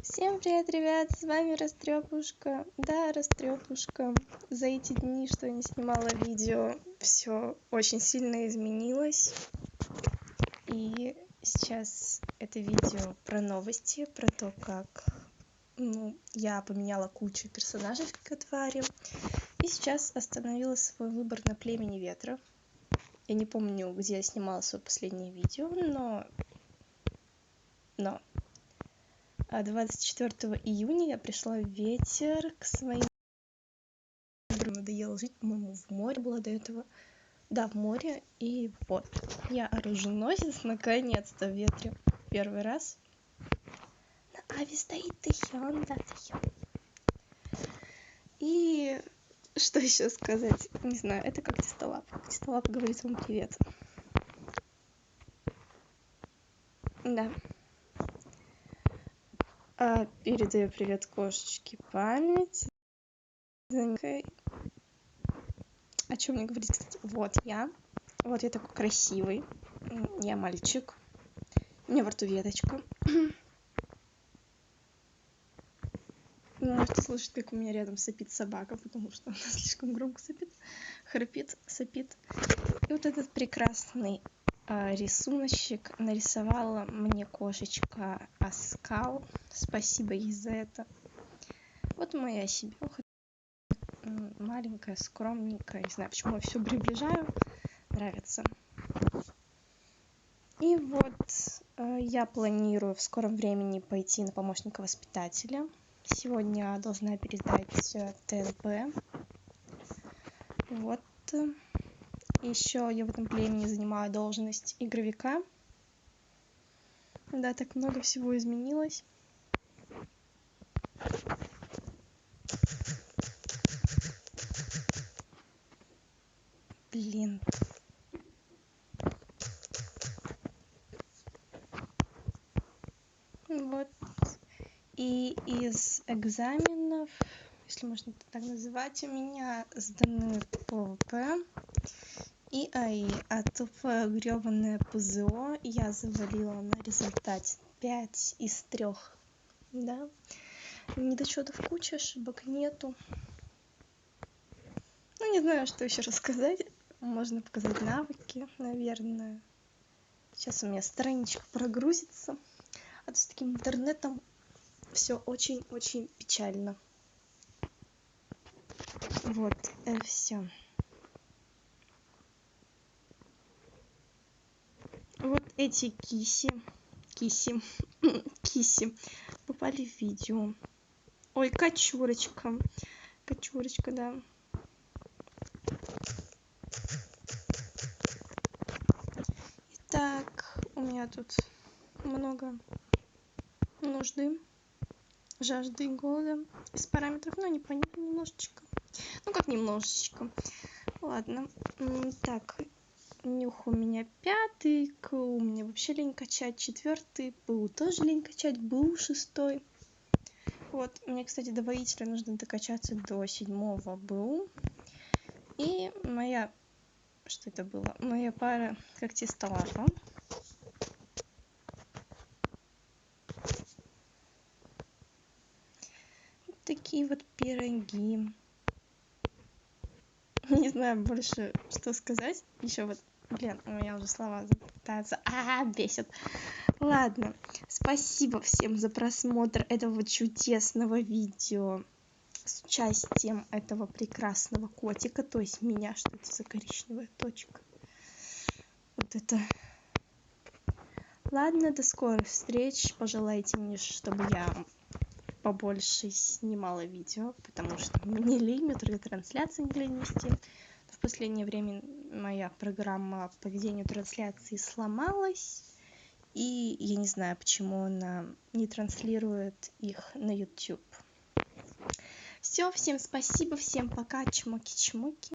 Всем привет, ребят, с вами Растрепушка. Да, Растрепушка. За эти дни, что я не снимала видео, все очень сильно изменилось. И сейчас это видео про новости, про то, как я поменяла кучу персонажей в Кикотваре. И сейчас остановила свой выбор на Племени Ветра. Я не помню, где я снимала свое последнее видео, но 24 июня я пришла в Ветер к своим. Надоело жить, по-моему, в море было до этого. Да, в море. И вот, я оруженосец, наконец-то в Ветре. Первый раз. На Ави стоит Тэхён, да, Тэхён. И что еще сказать? Не знаю, это как Тистолап. Тистолап говорит вам привет. Да. Передаю привет кошечке Память. О чем мне говорить, кстати? Вот я такой красивый. Я мальчик. У меня во рту веточка. Вы можете слышать, как у меня рядом сопит собака, потому что она слишком громко сопит, храпит, сопит. И вот этот прекрасный рисуночек нарисовала мне кошечка Аскал. Спасибо ей за это. Вот моя себёха. Маленькая, скромненькая. Не знаю, почему я все приближаю. Нравится. И вот я планирую в скором времени пойти на помощника воспитателя. Сегодня должна пересдать ТНП. Вот. Еще я в этом племени занимаю должность игровика. Да, так много всего изменилось. Блин. Вот. И из экзаменов, если можно это так называть, у меня сданы ПВП и АИ. А тупое грёбаное ПЗО я завалила на результате 5 из 3. Да? Недочётов куча, ошибок нету. Не знаю, что еще рассказать. Можно показать навыки, наверное. Сейчас у меня страничка прогрузится. А то с таким интернетом все очень-очень печально. Вот, все. Вот эти киси попали в видео. Ой, качурочка, да. Итак, у меня тут много нужды, жажды и голода из параметров, но непонятно немножечко. Как немножечко. Ладно. Так, нюх у меня 5, КУ у меня вообще лень качать 4, ПУ тоже лень качать, БУ 6. Вот, мне, кстати, до воителя нужно докачаться до 7 БУ. И моя... Что это было? Моя пара когтистолапа. Вот такие вот пироги. Не знаю больше, что сказать. Еще вот, блин, у меня уже слова пытаются. Бесит. Ладно, спасибо всем за просмотр этого чудесного видео с участием этого прекрасного котика, то есть меня. Что это за коричневая точка? Вот это. Ладно, до скорых встреч. Пожелайте мне, чтобы я побольше снимала видео, потому что мне лень, трансляции не лень вести. В последнее время моя программа по ведению трансляции сломалась, и я не знаю, почему она не транслирует их на YouTube. Все, всем спасибо, всем пока, чмоки-чмоки.